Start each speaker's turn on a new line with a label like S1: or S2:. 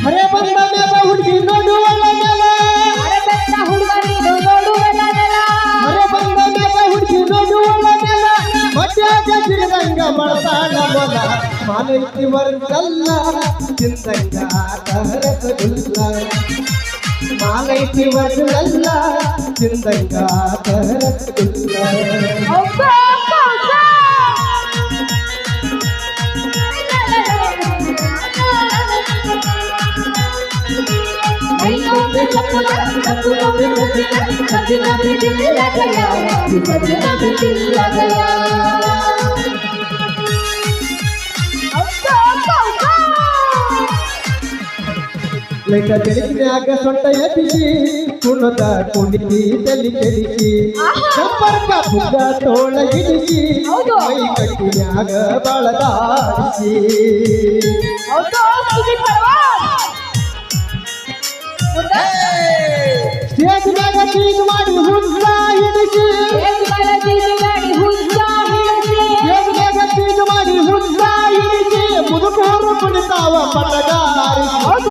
S1: ಹರೆ ಬಂದ ಮೇಲ ಹುಡುಗಿ ನೋಡುವಲ್ಲ ನೆಲ
S2: ಹರೆ ಬಂದ ಹುಡುಗರಿ ನೋಡುವಲ್ಲ ನೆಲ
S1: ಹರೆ ಬಂದ ಮೇಲ ಹುಡುಗಿ ನೋಡುವಲ್ಲ ನೆಲ ಮಧ್ಯಾಗ ಸಿರಿದಂಗ ಮಾಡ್ತಾಳ ಮೊಲ ಮಾನೈತಿ ವರ್ಗಲ್ಲ ಚಿಂದಂಗ ತರಕುಲ್ಲ ಮಾನೈತಿ ವರ್ಗಲ್ಲ ಚಿಂದಂಗ ತರಕುಲ್ಲ ಲೈಟ ಬೆಳಕಿನ್ಯಾಗ ಸೊಂಟ ಎಬ್ಬಿಸಿ ಕುಣದ ಕುಣಿಸಿ ತಲಿ ಕೆಡಿಸಿ ಸಂಪರ್ಕ ಬುದ್ಧ ತೋಳ ಹಿಡಿಸಿ ಮೈ ಕಟ್ಟಿನ್ಯಾಗ ಬಳದಾಡಿಸಿ ಸ್ಟೇಜ್ ಮ್ಯಾಗ ಚೀಜ್ ಮಾಡಿ ಹುಡ್ಸ ಹಿಡಿಸಿ ಸ್ಟೇಜ್ ಮ್ಯಾಗ ಚೀಜ್ ಮಾಡಿ ಹುಡ್ಸ ಹಿಡಿಸಿ ಮುದುಕೋರು ಕುಣಿತಾವ ಪಟಗ